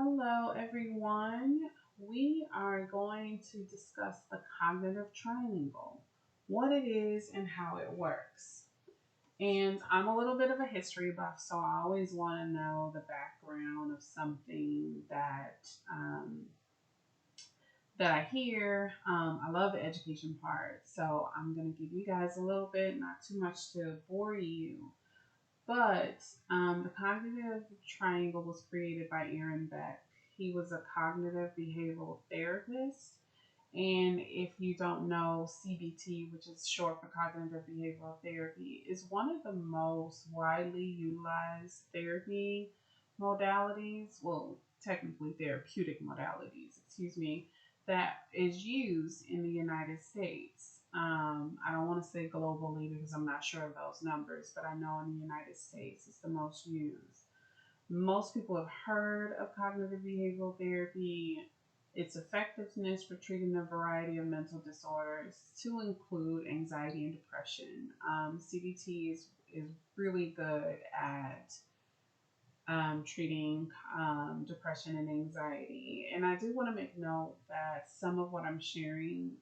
Hello, everyone. We are going to discuss the cognitive triangle, what it is, and how it works. And I'm a little bit of a history buff, so I always want to know the background of something that I hear. I love the education part, so I'm going to give you guys a little bit, not too much to bore you. But the cognitive triangle was created by Aaron Beck. He was a cognitive behavioral therapist. And if you don't know, CBT, which is short for cognitive behavioral therapy, is one of the most widely utilized therapy modalities. Well, technically therapeutic modalities, excuse me, that is used in the United States. I don't want to say globally because I'm not sure of those numbers, but I know in the United States it's the most used. Most people have heard of cognitive behavioral therapy, its effectiveness for treating a variety of mental disorders, to include anxiety and depression. CBT is really good at treating depression and anxiety. And I do want to make note that some of what I'm sharing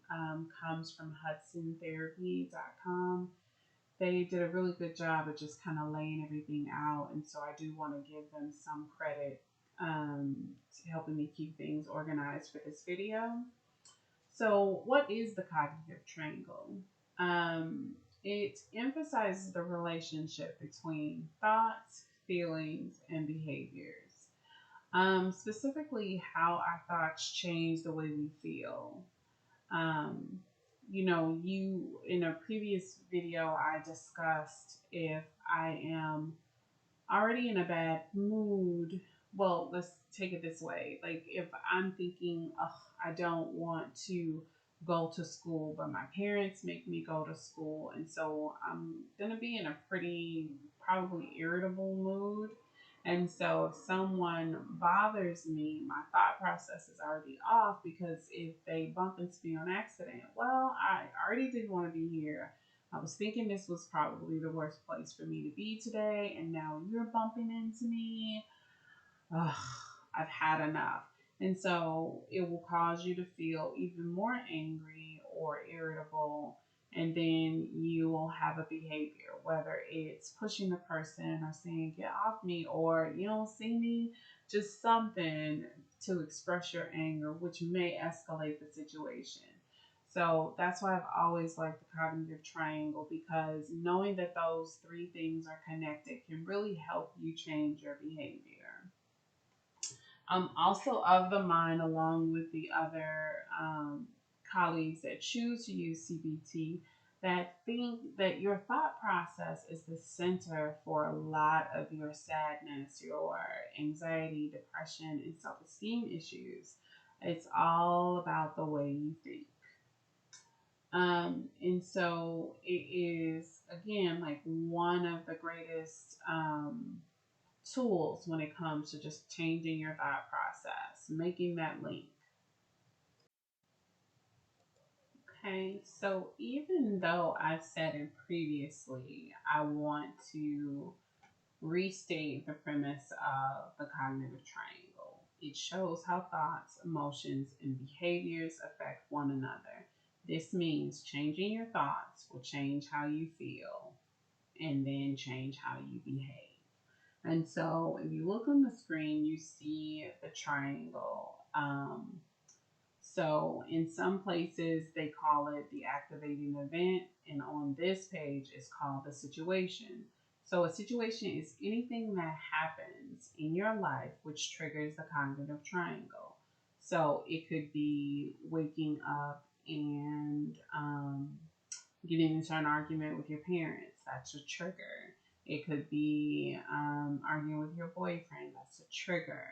comes from HudsonTherapy.com. They did a really good job of just kind of laying everything out. And so I do want to give them some credit to helping me keep things organized for this video. So, what is the cognitive triangle? It emphasizes the relationship between thoughts, feelings, and behaviors. Specifically, how our thoughts change the way we feel. Um, you in a previous video, I discussed if I am already in a bad mood. Well, let's take it this way. Like if I'm thinking, oh, I don't want to go to school, but my parents make me go to school, and so I'm gonna be in a pretty probably irritable mood. And so if someone bothers me, my thought process is already off because if they bump into me on accident, well, I already didn't want to be here. I was thinking this was probably the worst place for me to be today, and now you're bumping into me. Ugh, I've had enough. And so it will cause you to feel even more angry or irritable. And then you will have a behavior, whether it's pushing the person or saying, get off me, or you don't see me, just something to express your anger, which may escalate the situation. So that's why I've always liked the cognitive triangle because knowing that those three things are connected can really help you change your behavior. I'm also of the mind, along with the other colleagues that choose to use CBT, that think that your thought process is the center for a lot of your sadness, your anxiety, depression, and self esteem issues. It's all about the way you think. And so it is, again, like one of the greatest tools when it comes to just changing your thought process, making that link. Okay, so even though I've said it previously, I want to restate the premise of the cognitive triangle. It shows how thoughts, emotions, and behaviors affect one another. This means changing your thoughts will change how you feel and then change how you behave. And so if you look on the screen, you see the triangle. So in some places, they call it the activating event. And on this page, it's called the situation. So a situation is anything that happens in your life which triggers the cognitive triangle. So it could be waking up and getting into an argument with your parents. That's a trigger. It could be arguing with your boyfriend. That's a trigger.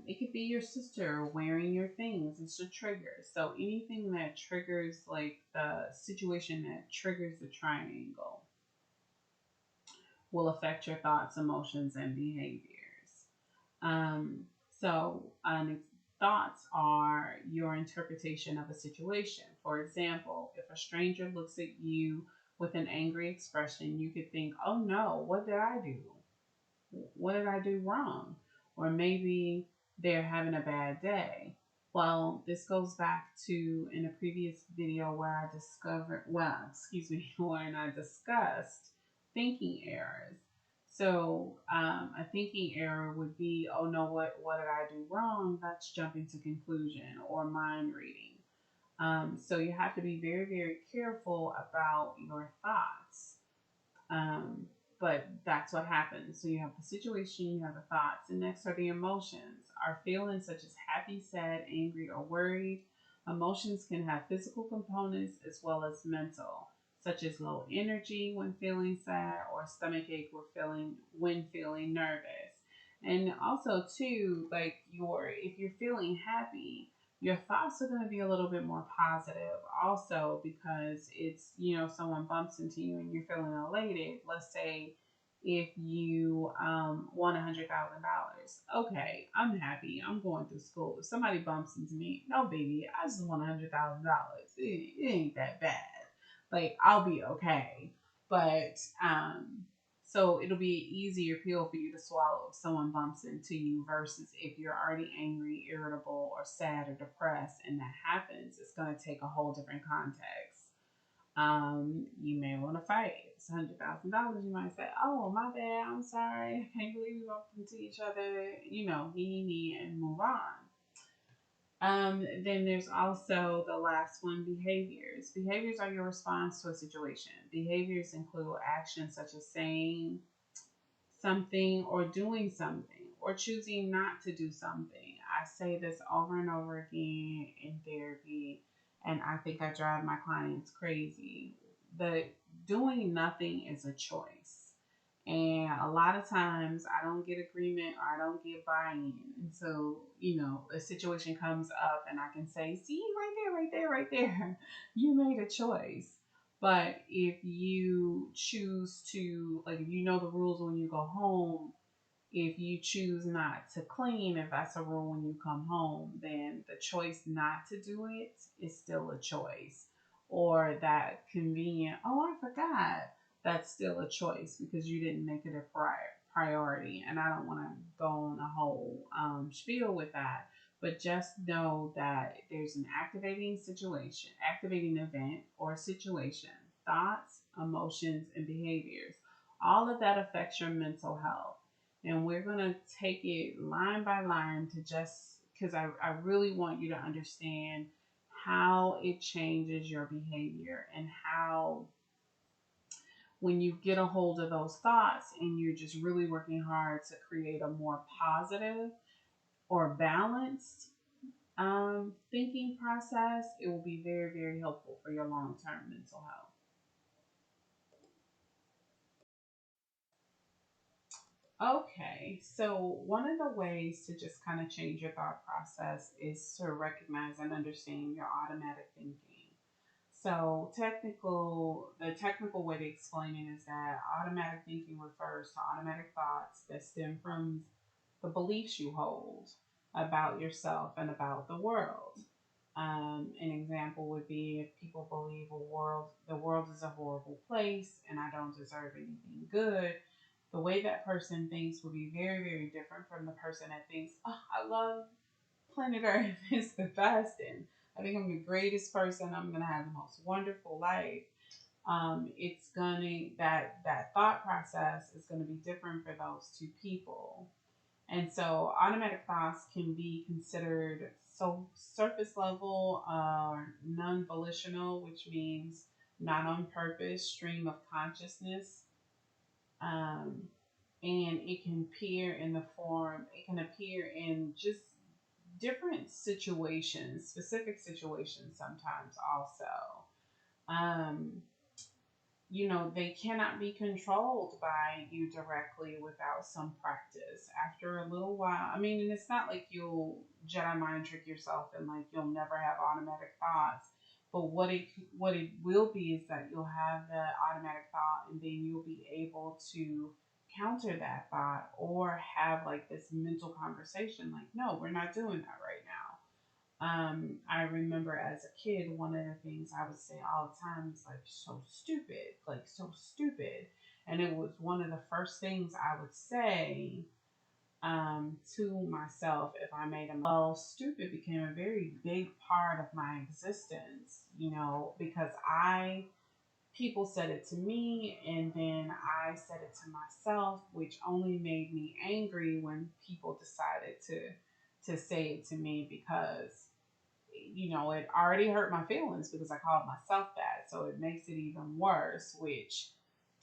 It could be your sister wearing your things. It's a trigger. So anything that triggers, like the situation that triggers the triangle, will affect your thoughts, emotions, and behaviors. Um, so thoughts are your interpretation of a situation. For example, if a stranger looks at you with an angry expression, you could think, oh no, what did I do? What did I do wrong? Or maybe they're having a bad day. Well, this goes back to in a previous video where I discovered, well, excuse me, when I discussed thinking errors. So a thinking error would be, oh no, what did I do wrong? That's jumping to conclusion or mind reading. So you have to be very, very careful about your thoughts. Um, but that's what happens. So you have the situation, you have the thoughts, and next are the emotions. Our feelings such as happy, sad, angry, or worried. Emotions can have physical components as well as mental, such as low energy when feeling sad or stomach ache when feeling nervous. And also too, like your if you're feeling happy, your thoughts are going to be a little bit more positive also because it's, someone bumps into you and you're feeling elated. Let's say if you won $100,000. Okay, I'm happy. I'm going through school. If somebody bumps into me, no, baby, I just won $100,000. It ain't that bad. Like, I'll be okay. But so it'll be an easier pill for you to swallow if someone bumps into you versus if you're already angry, irritable, or sad or depressed and that happens, it's going to take a whole different context. You may want to fight. If it's $100,000, you might say, "Oh, my bad. I'm sorry. I can't believe we bumped into each other." And move on. Then there's also the last one, behaviors. Behaviors are your response to a situation. Behaviors include actions such as saying something or doing something or choosing not to do something. I say this over and over again in therapy, and I think I drive my clients crazy. The doing nothing is a choice. And a lot of times I don't get agreement or I don't get buy-in. And so, a situation comes up and I can say, see, right there, right there, right there, you made a choice. But if you choose to, like, if you know the rules when you go home, if you choose not to clean, if that's a rule when you come home, then the choice not to do it is still a choice. Or that convenient, oh, I forgot, that's still a choice because you didn't make it a priority. And I don't want to go on a whole spiel with that. But just know that there's an activating event or situation, thoughts, emotions, and behaviors. All of that affects your mental health. And we're going to take it line by line to just because I really want you to understand how it changes your behavior and how when you get a hold of those thoughts and you're just really working hard to create a more positive or balanced thinking process, it will be very, very helpful for your long-term mental health. Okay, so one of the ways to just kind of change your thought process is to recognize and understand your automatic thinking. So the technical way to explain it is that automatic thinking refers to automatic thoughts that stem from the beliefs you hold about yourself and about the world. An example would be if people believe the world is a horrible place and I don't deserve anything good. The way that person thinks would be very, very different from the person that thinks, oh, I love planet Earth. It's the best, and I think I'm the greatest person. I'm gonna have the most wonderful life. It's gonna that thought process is gonna be different for those two people. And so automatic thoughts can be considered so surface level or non-volitional, which means not on purpose, stream of consciousness. Um, and it can appear in just different situations, specific situations sometimes also. Um, they cannot be controlled by you directly without some practice. After a little while, I mean, and it's not like you'll Jedi mind trick yourself and like you'll never have automatic thoughts. But what it will be is that you'll have that automatic thought, and then you'll be able to counter that thought or have like this mental conversation, like, no, we're not doing that right now. I remember as a kid, one of the things I would say all the time is like, so stupid, like, so stupid. And it was one of the first things I would say to myself if I made a mistake. Well, stupid became a very big part of my existence, because people said it to me and then I said it to myself, which only made me angry when people decided to say it to me because it already hurt my feelings because I called myself that. So it makes it even worse, which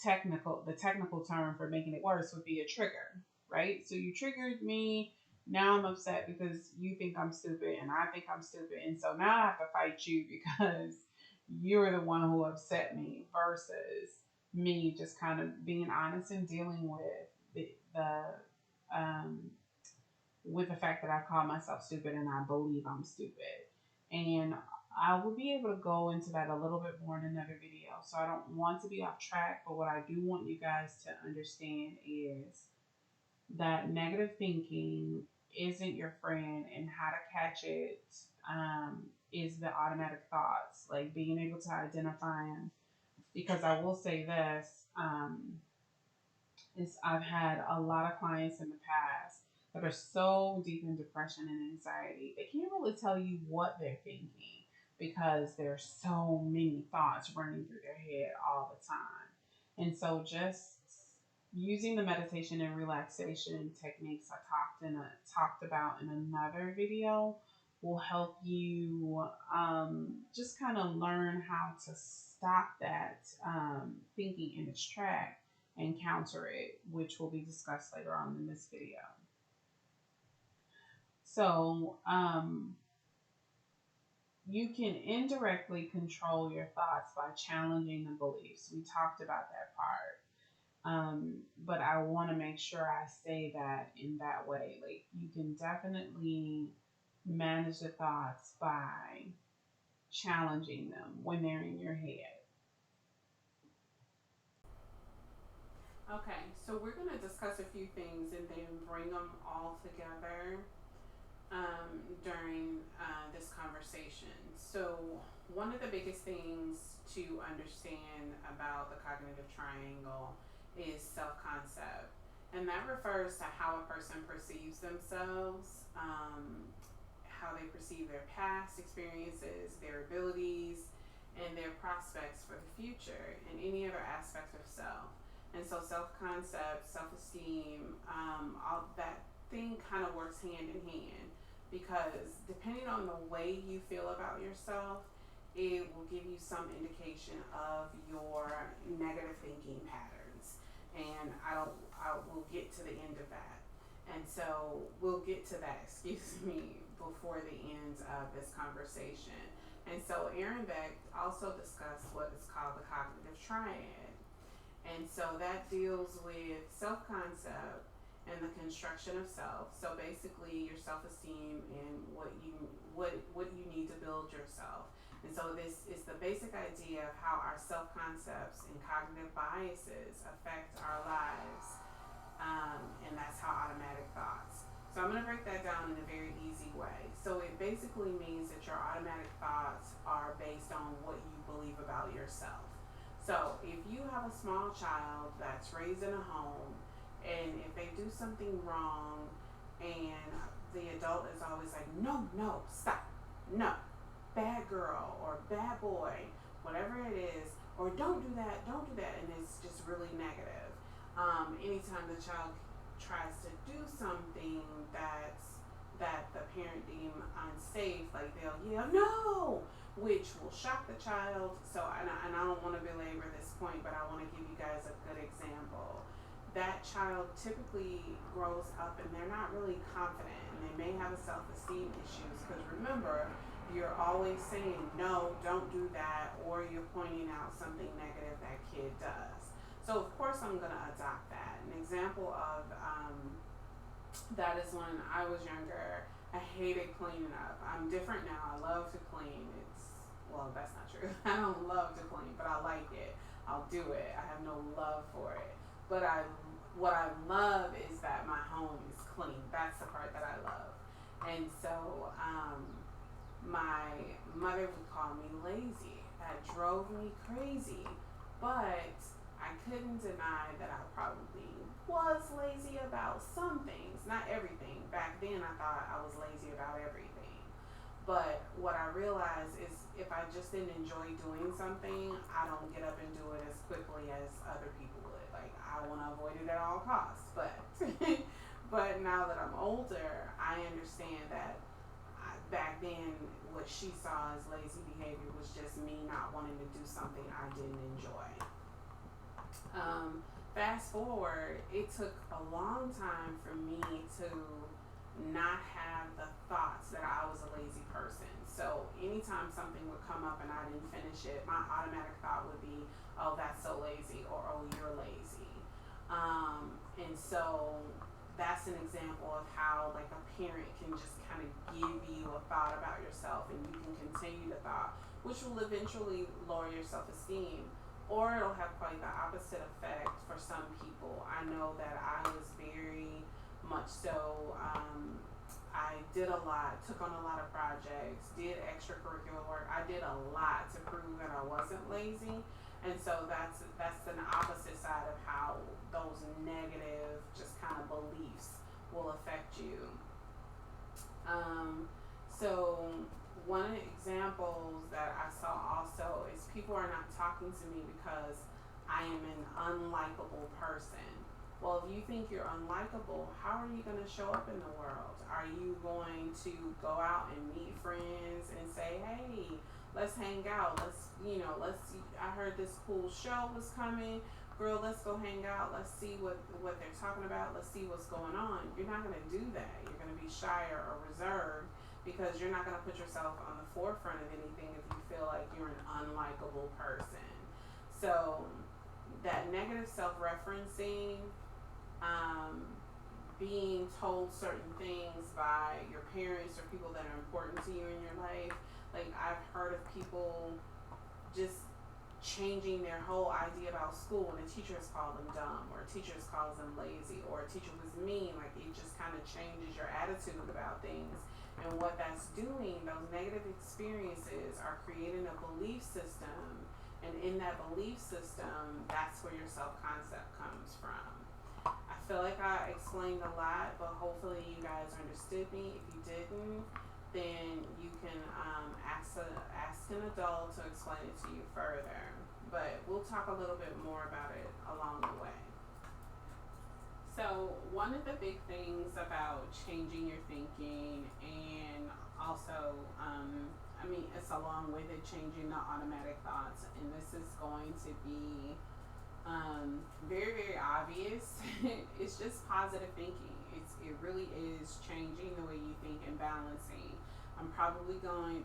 the technical term for making it worse would be a trigger, right? So you triggered me. Now I'm upset because you think I'm stupid and I think I'm stupid. And so now I have to fight you because you're the one who upset me versus me just kind of being honest and dealing um, with the fact that I call myself stupid and I believe I'm stupid. And I will be able to go into that a little bit more in another video. So I don't want to be off track, but what I do want you guys to understand is that negative thinking isn't your friend, and how to catch it is the automatic thoughts, like being able to identify them. Because I will say this, is I've had a lot of clients in the past that are so deep in depression and anxiety, they can't really tell you what they're thinking because there's so many thoughts running through their head all the time. And so just using the meditation and relaxation techniques I talked about in another video will help you just kind of learn how to stop that thinking in its track and counter it, which will be discussed later on in this video. So you can indirectly control your thoughts by challenging the beliefs. We talked about that part. But I want to make sure I say that in that way. Like, you can definitely manage the thoughts by challenging them when they're in your head. Okay, so we're going to discuss a few things and then bring them all together during this conversation. So, one of the biggest things to understand about the cognitive triangle is self-concept, and that refers to how a person perceives themselves, how they perceive their past experiences, their abilities, and their prospects for the future, and any other aspect of self. And so self-concept, self-esteem, all that thing kind of works hand in hand, because depending on the way you feel about yourself, it will give you some indication of your negative thinking patterns. And I will get to the end of that. And so we'll get to that, before the end of this conversation. And so Aaron Beck also discussed what is called the cognitive triad. And so that deals with self-concept and the construction of self. So basically your self-esteem and what you need to build yourself. And so this is the basic idea of how our self-concepts and cognitive biases affect our lives. And that's how automatic thoughts. So I'm going to break that down in a very easy way. So it basically means that your automatic thoughts are based on what you believe about yourself. So if you have a small child that's raised in a home, and if they do something wrong, and the adult is always like, no, stop, no, bad girl or bad boy, whatever it is, or don't do that, and it's just really negative. Anytime the child tries to do something that the parent deem unsafe, like they'll yell, no, which will shock the child. So, and I don't want to belabor this point, but I want to give you guys a good example. That child typically grows up and they're not really confident, and they may have a self-esteem issues, because remember, you're always saying, no, don't do that, or you're pointing out something negative that kid does. So of course I'm going to adopt that. An example of that is when I was younger, I hated cleaning up. I'm different now. I love to clean. That's not true. I don't love to clean, but I like it. I'll do it. I have no love for it. But what I love is that my home is clean. That's the part that I love. And so my mother would call me lazy. That drove me crazy. But I couldn't deny that I probably was lazy about some things, not everything. Back then, I thought I was lazy about everything. But what I realized is if I just didn't enjoy doing something, I don't get up and do it as quickly as other people would. Like, I want to avoid it at all costs. But but now that I'm older, I understand that back then what she saw as lazy behavior was just me not wanting to do something I didn't enjoy. Fast forward, it took a long time for me to not have the thoughts that I was a lazy person. So anytime something would come up and I didn't finish it, my automatic thought would be, oh, that's so lazy, or oh, you're lazy. And so that's an example of how like a parent can just kind of give you a thought about yourself and you can continue the thought, which will eventually lower your self-esteem, or it'll have quite the opposite effect for some people. I know that I was very much so, I did a lot, took on a lot of projects, did extracurricular work. I did a lot to prove that I wasn't lazy. And so that's an opposite side of how those negative just kind of beliefs will affect you. So one of the examples that I saw also is people are not talking to me because I am an unlikable person. Well, if you think you're unlikable, how are you going to show up in the world? Are you going to go out and meet friends and say, hey, let's hang out. I heard this cool show was coming. Girl, let's go hang out. Let's see what they're talking about. Let's see what's going on. You're not going to do that. You're going to be shyer or reserved because you're not going to put yourself on the forefront of anything if you feel like you're an unlikable person. So that negative self-referencing, being told certain things by your parents or people that are important to you in your life. Like, I've heard of people just changing their whole idea about school, and the teachers call them dumb, or teachers calls them lazy, or a teacher was mean. Like, it just kind of changes your attitude about things. And what that's doing, those negative experiences are creating a belief system, and in that belief system, that's where your self-concept comes from. I feel like I explained a lot, but hopefully you guys understood me. If you didn't, then you can ask an adult to explain it to you further. But we'll talk a little bit more about it along the way. So one of the big things about changing your thinking, and also, it's along with it changing the automatic thoughts, and this is going to be very, very obvious. It's just positive thinking. It really is changing the way you think and balancing.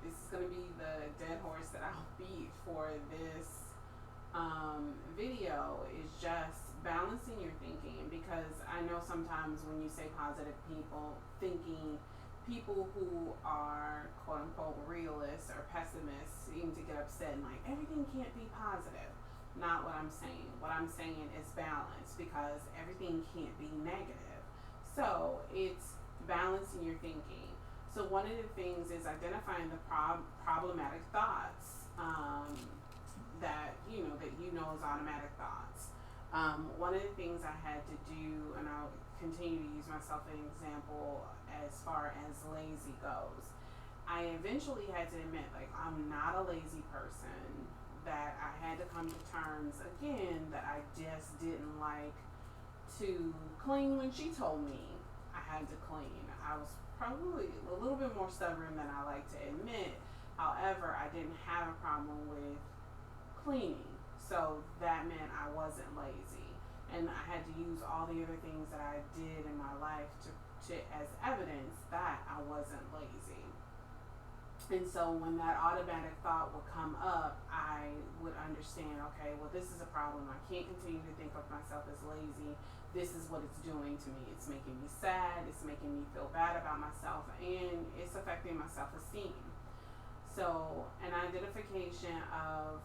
This is going to be the dead horse that I'll beat for this video, is just balancing your thinking, because I know sometimes when you say positive people who are quote unquote realists or pessimists seem to get upset and like everything can't be positive. Not what I'm saying. What I'm saying is balance, because everything can't be negative. So it's balancing your thinking. So one of the things is identifying the problematic thoughts that you know is automatic thoughts. One of the things I had to do, and I'll continue to use myself as an example as far as lazy goes, I eventually had to admit, like, I'm not a lazy person, that I had to come to terms again that I just didn't like to clean when she told me I had to clean. I was probably a little bit more stubborn than I like to admit. However, I didn't have a problem with cleaning, so that meant I wasn't lazy, and I had to use all the other things that I did in my life to as evidence that I wasn't lazy. And so when that automatic thought would come up, I would understand, okay, well, this is a problem. I can't continue to think of myself as lazy. This is what it's doing to me. It's making me sad. It's making me feel bad about myself, and it's affecting my self-esteem. So an identification of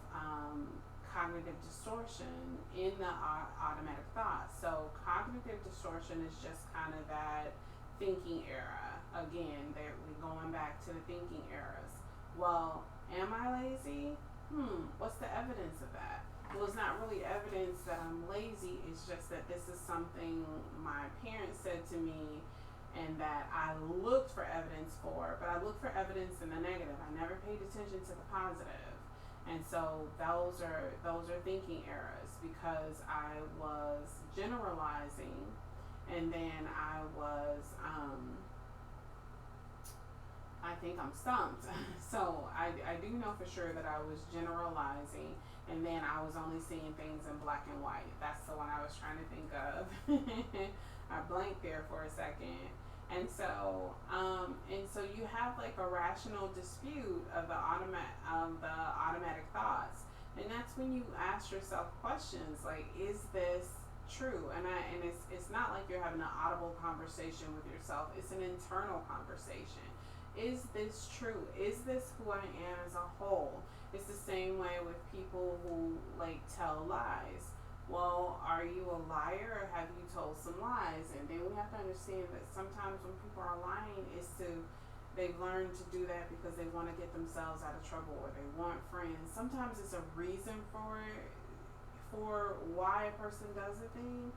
cognitive distortion in the automatic thought. So cognitive distortion is just kind of that thinking era. Again, we're going back to the thinking eras. Well, am I lazy? What's the evidence of that? Well, it's not really evidence that I'm lazy. It's just that this is something my parents said to me and that I looked for evidence for, but I looked for evidence in the negative. I never paid attention to the positive. And so those are thinking errors because I was generalizing and then I think I'm stumped. So I do know for sure that I was generalizing and then I was only seeing things in black and white. That's the one I was trying to think of. I blanked there for a second. And so you have like a rational dispute of the automatic thoughts. And that's when you ask yourself questions like, is this true? And it's not like you're having an audible conversation with yourself. It's an internal conversation. Is this true? Is this who I am as a whole? It's the same way with people who like tell lies. Well, are you a liar or have you told some lies? And then we have to understand that sometimes when people are lying, they've learned to do that because they want to get themselves out of trouble or they want friends. Sometimes it's a reason for why a person does a thing,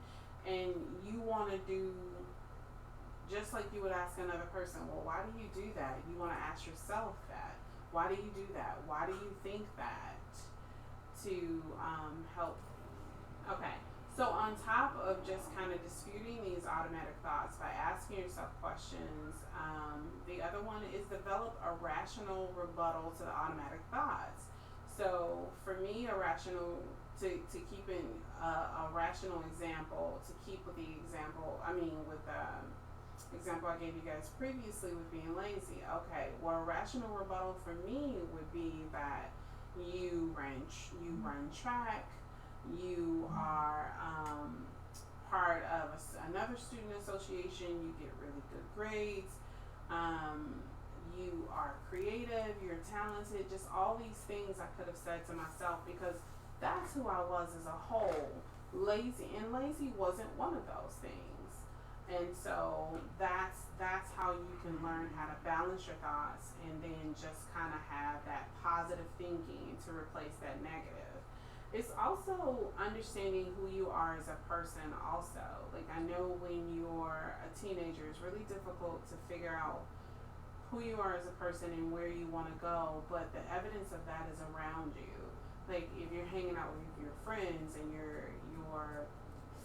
and you want to do just like you would ask another person, well, why do you do that? You want to ask yourself that. Why do you do that? Why do you think that? To help. Okay. So on top of just kind of disputing these automatic thoughts by asking yourself questions, the other one is develop a rational rebuttal to the automatic thoughts. So for me, to keep in a rational example, to keep with the example, with the example I gave you guys previously with being lazy. Okay, well, a rational rebuttal for me would be that you run track, you are part of another student association, you get really good grades, you are creative, you're talented, just all these things I could have said to myself because that's who I was as a whole. Lazy wasn't one of those things. And so that's how you can learn how to balance your thoughts and then just kind of have that positive thinking to replace that negative. It's also understanding who you are as a person also. Like I know when you're a teenager, it's really difficult to figure out who you are as a person and where you want to go, but the evidence of that is around you. Like if you're hanging out with your friends and you're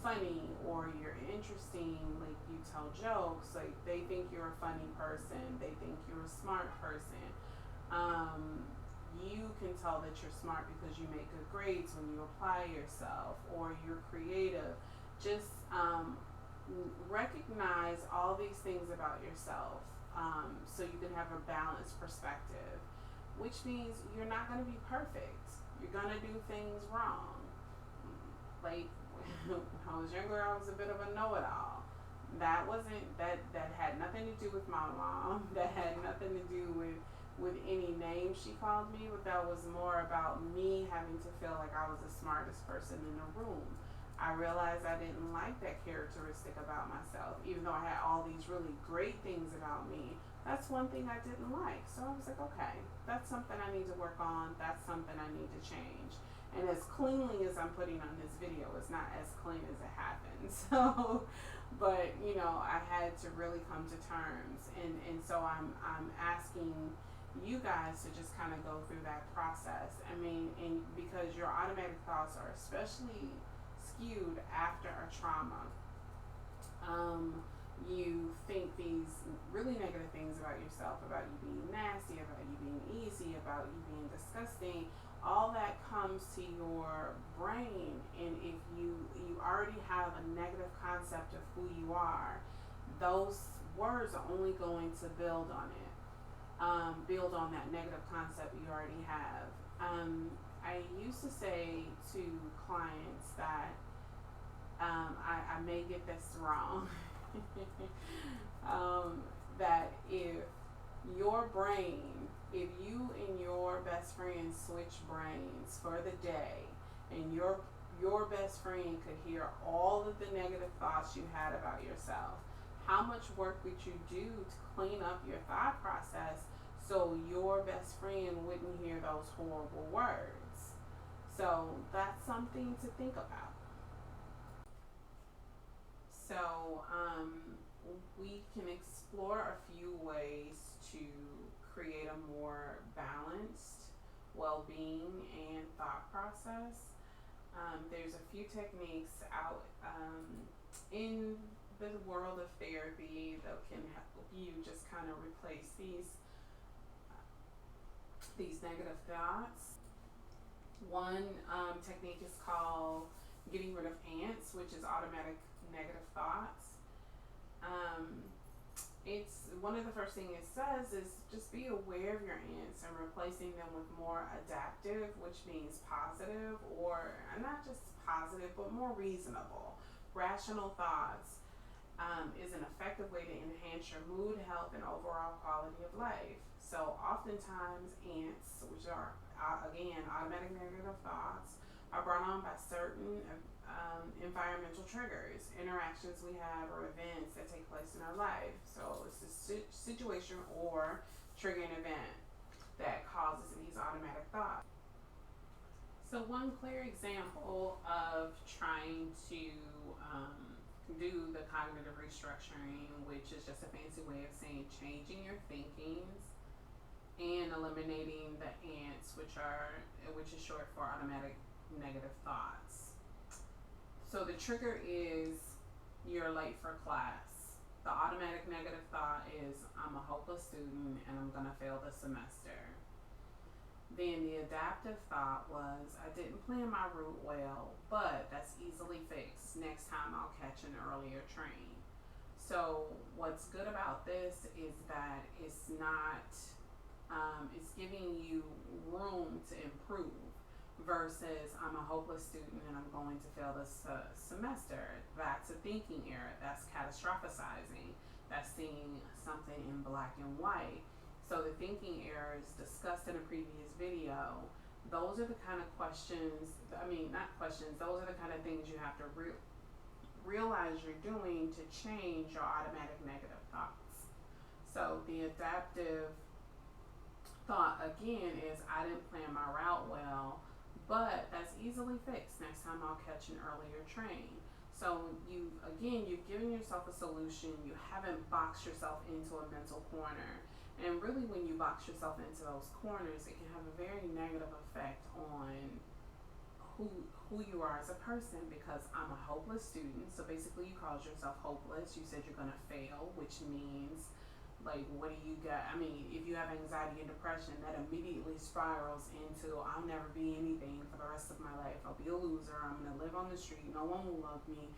funny or you're interesting, like you tell jokes, like they think you're a funny person, they think you're a smart person. You can tell that you're smart because you make good grades when you apply yourself or you're creative. Just recognize all these things about yourself so you can have a balanced perspective, which means you're not going to be perfect. You're going to do things wrong. Like when I was younger, I was a bit of a know-it-all. That had nothing to do with my mom. That had nothing to do with any name she called me, but that was more about me having to feel like I was the smartest person in the room. I realized I didn't like that characteristic about myself, even though I had all these really great things about me. That's one thing I didn't like. So I was like, okay, that's something I need to work on. That's something I need to change. And as cleanly as I'm putting on this video, it's not as clean as it happened. So, but I had to really come to terms, and so I'm asking you guys to just kind of go through that process. And because your automatic thoughts are especially skewed after a trauma. You think these really negative things about yourself, about you being nasty, about you being easy, about you being disgusting. All that comes to your brain, and if you already have a negative concept of who you are, those words are only going to build on it. Build on that negative concept you already have. I used to say to clients that I may get this wrong, that if you and your best friend switch brains for the day, and your best friend could hear all of the negative thoughts you had about yourself, how much work would you do to clean up your thought process so your best friend wouldn't hear those horrible words? So that's something to think about. So we can explore a few ways to create a more balanced well-being and thought process. There's a few techniques out in the world of therapy that can help you just kind of replace these negative thoughts. One technique is called getting rid of ants, which is automatic negative thoughts. Um, it's one of the first things it says is just be aware of your ants and replacing them with more adaptive, which means positive, or not just positive but more reasonable rational thoughts. Is an effective way to enhance your mood, health, and overall quality of life. So oftentimes ants, which are again automatic negative thoughts, are brought on by certain environmental triggers, interactions we have, or events that take place in our life. So it's a situation or triggering event that causes these automatic thoughts. So one clear example of trying to do the cognitive restructuring, which is just a fancy way of saying changing your thinkings and eliminating the ants, which is short for automatic negative thoughts. So the trigger is you're late for class. The automatic negative thought is I'm a hopeless student and I'm gonna fail the semester. Then the adaptive thought was I didn't plan my route well, but that's easily fixed. Next time I'll catch an earlier train. So what's good about this is that it's not, it's giving you room to improve versus I'm a hopeless student and I'm going to fail this semester. That's a thinking error. That's catastrophizing. That's seeing something in black and white. So the thinking errors discussed in a previous video, those are the kind of questions, not questions, those are the kind of things you have to realize you're doing to change your automatic negative thoughts. So the adaptive thought again is I didn't plan my route well, but that's easily fixed. Next time I'll catch an earlier train. So you've given yourself a solution. You haven't boxed yourself into a mental corner. And really, when you box yourself into those corners, it can have a very negative effect on who you are as a person. Because I'm a hopeless student, so basically you called yourself hopeless. You said you're gonna fail, which means like what do you got? If you have anxiety and depression, that immediately spirals into I'll never be anything for the rest of my life. I'll be a loser. I'm gonna live on the street. No one will love me.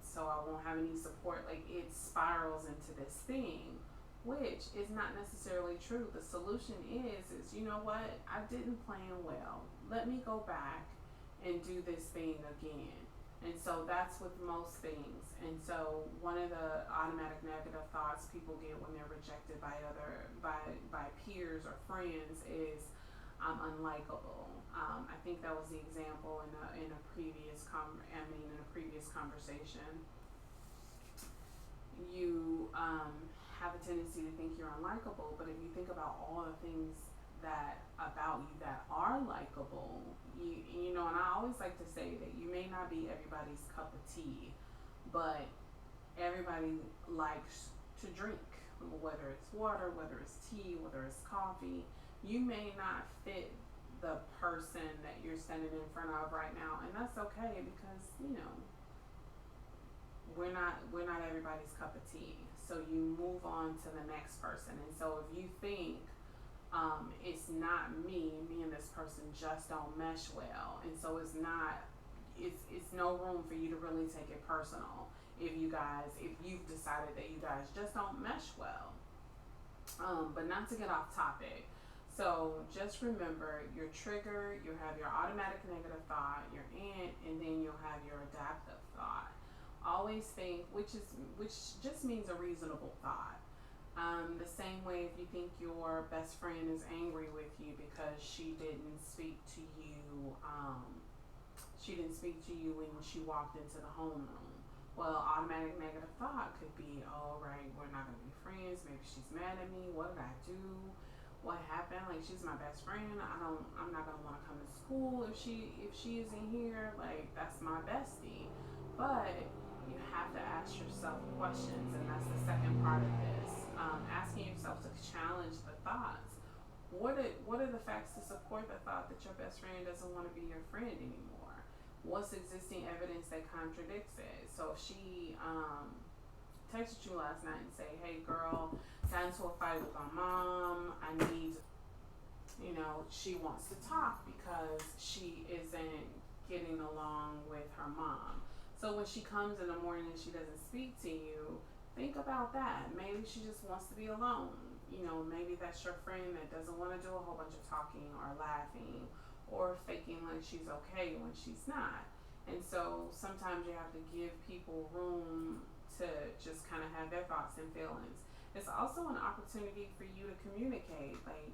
So I won't have any support. Like it spirals into this thing, which is not necessarily true. The solution is you know what? I didn't plan well. Let me go back and do this thing again. And so that's with most things. And so one of the automatic negative thoughts people get when they're rejected by peers or friends is I'm unlikable. I think that was the example in a previous conversation. You have a tendency to think you're unlikable, but if you think about all the things that about you that are likable, you know, and I always like to say that you may not be everybody's cup of tea, but everybody likes to drink, whether it's water, whether it's tea, whether it's coffee. You may not fit the person that you're standing in front of right now, and that's okay because, you know, we're not everybody's cup of tea. So you move on to the next person. And so if you think it's not me and this person just don't mesh well, and so it's no room for you to really take it personal if you've decided that you guys just don't mesh well. But not to get off topic. So just remember your trigger, you have your automatic negative thought, your ant, and then you'll have your adaptive thought. Always think, which just means a reasonable thought. The same way if you think your best friend is angry with you because she didn't speak to you when she walked into the homeroom. Well, automatic negative thought could be, all right, we're not going to be friends. Maybe she's mad at me. What did I do? what happened? Like, she's my best friend. I'm not gonna want to come to school if she isn't here. Like, that's my bestie. But you have to ask yourself questions, and that's the second part of this. Asking yourself to challenge the thoughts. What are the facts to support the thought that your best friend doesn't want to be your friend anymore? What's existing evidence that contradicts it? So if she texted you last night and say, "Hey, girl, got into a fight with my mom. I need," she wants to talk because she isn't getting along with her mom. So when she comes in the morning and she doesn't speak to you, think about that. Maybe she just wants to be alone. Maybe that's your friend that doesn't want to do a whole bunch of talking or laughing or faking like she's okay when she's not. And so sometimes you have to give people room to just kind of have their thoughts and feelings. It's also an opportunity for you to communicate. Like,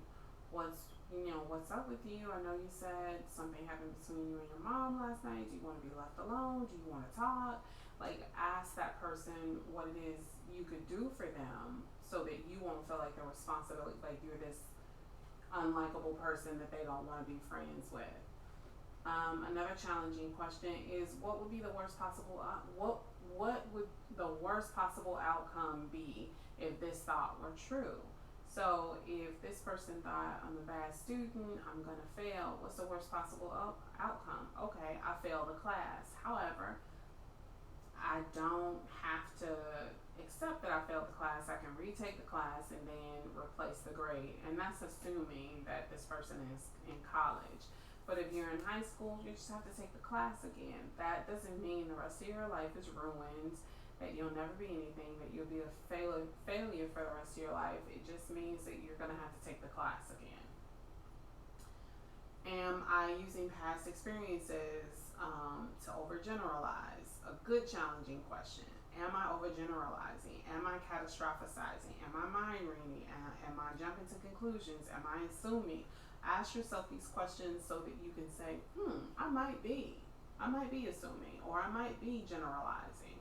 what's up with you? I know you said something happened between you and your mom last night. Do you want to be left alone? Do you want to talk? Like, ask that person what it is you could do for them so that you won't feel like the responsibility, like you're this unlikable person that they don't want to be friends with. Another challenging question is, what would be the worst possible what would the worst possible outcome be if this thought were true? So if this person thought, I'm a bad student, I'm gonna fail, what's the worst possible outcome? Okay, I failed a class. However, I don't have to accept that I failed the class. I can retake the class and then replace the grade. And that's assuming that this person is in college. But if you're in high school, you just have to take the class again. That doesn't mean the rest of your life is ruined, that you'll never be anything, that you'll be a failure for the rest of your life. It just means that you're going to have to take the class again. Am I using past experiences to overgeneralize? A good challenging question. Am I overgeneralizing? Am I catastrophizing? Am I mind reading? Am I jumping to conclusions? Am I assuming? Ask yourself these questions so that you can say, I might be assuming, or I might be generalizing.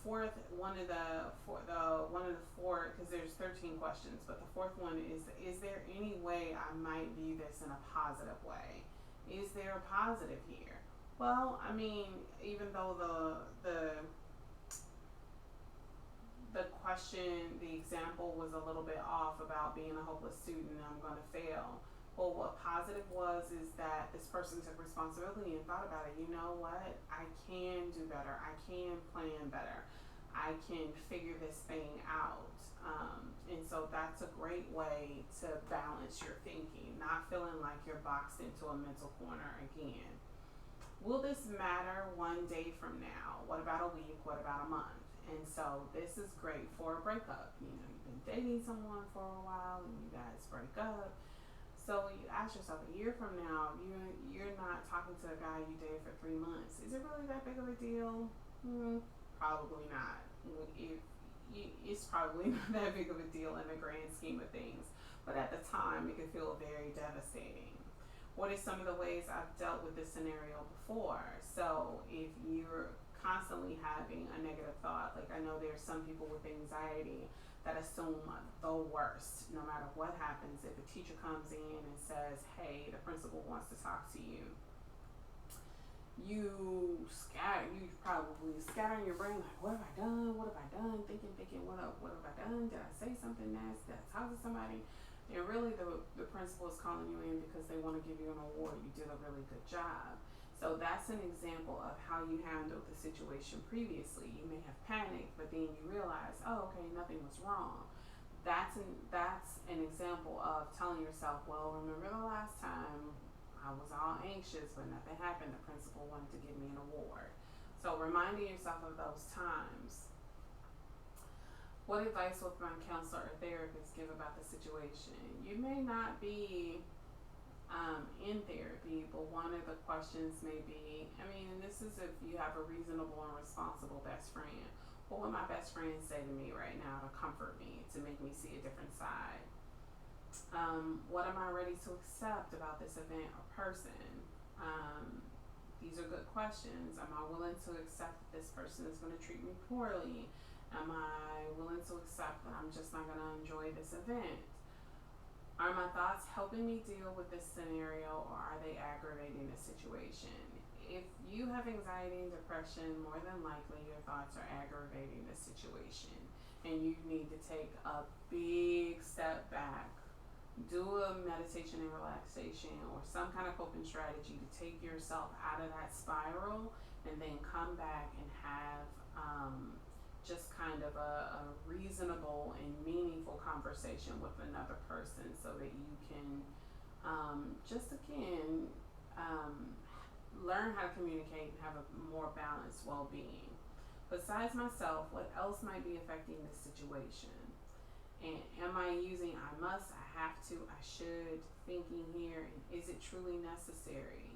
Fourth, one of the four, because there's 13 questions, but the fourth one is there any way I might view this in a positive way? Is there a positive here? Well, I mean, even though the question, the example was a little bit off about being a hopeless student and I'm going to fail. Well, what positive was is that this person took responsibility and thought about it. You know what? I can do better. I can plan better. I can figure this thing out. And so that's a great way to balance your thinking, not feeling like you're boxed into a mental corner again. Will this matter one day from now? What about a week? What about a month? And so this is great for a breakup. You've been dating someone for a while and you guys break up. So you ask yourself, a year from now, you're not talking to a guy you dated for 3 months. Is it really that big of a deal? Probably not. It's probably not that big of a deal in the grand scheme of things. But at the time, it can feel very devastating. What are some of the ways I've dealt with this scenario before? So if you're constantly having a negative thought, like I know there's some people with anxiety that assume the worst no matter what happens. If a teacher comes in and says, hey, the principal wants to talk to you, you probably scatter in your brain like, what have I done, thinking what have I done, did I say something nasty, did I talk to somebody? And really the principal is calling you in because they want to give you an award. You did a really good job. So that's an example of how you handled the situation previously. You may have panicked, but then you realize, oh, okay, nothing was wrong. That's an example of telling yourself, well, remember the last time I was all anxious, but nothing happened. The principal wanted to give me an award. So reminding yourself of those times. What advice would my counselor or therapist give about the situation? You may not be in therapy, but one of the questions may be, and this is if you have a reasonable and responsible best friend. What would my best friend say to me right now to comfort me, to make me see a different side? What am I ready to accept about this event or person? These are good questions. Am I willing to accept that this person is going to treat me poorly? Am I willing to accept that I'm just not going to enjoy this event? Are my thoughts helping me deal with this scenario, or are they aggravating the situation? If you have anxiety and depression, more than likely your thoughts are aggravating the situation, and you need to take a big step back, do a meditation and relaxation or some kind of coping strategy to take yourself out of that spiral, and then come back and have just kind of a reasonable and meaningful conversation with another person, so that you can just again um, learn how to communicate and have a more balanced well-being. Besides myself, what else might be affecting this situation? And am I using I must, I have to, I should thinking here? And is it truly necessary?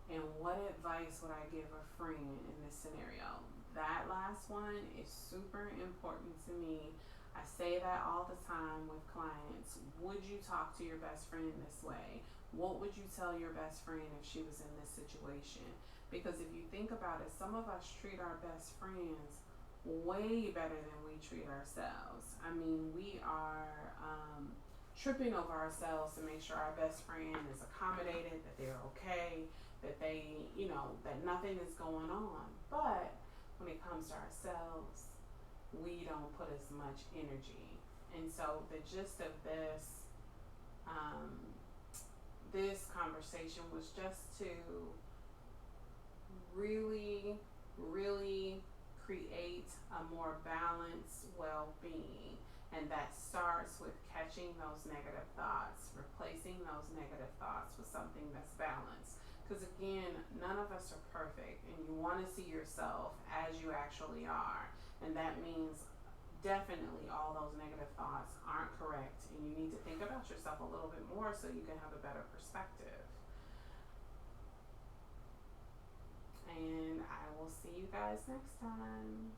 And what advice would I give a friend in this scenario? That last one is super important to me. I say that all the time with clients. Would you talk to your best friend this way? What would you tell your best friend if she was in this situation? Because if you think about it, some of us treat our best friends way better than we treat ourselves. I mean, we are tripping over ourselves to make sure our best friend is accommodated, that they're okay, that they, that nothing is going on. But when it comes to ourselves, we don't put as much energy. And so the gist of um, this conversation was just to really, really create a more balanced well-being. And that starts with catching those negative thoughts, replacing those negative thoughts with something that's balanced. Because again, none of us are perfect, and you want to see yourself as you actually are. And that means definitely all those negative thoughts aren't correct, and you need to think about yourself a little bit more so you can have a better perspective. And I will see you guys next time.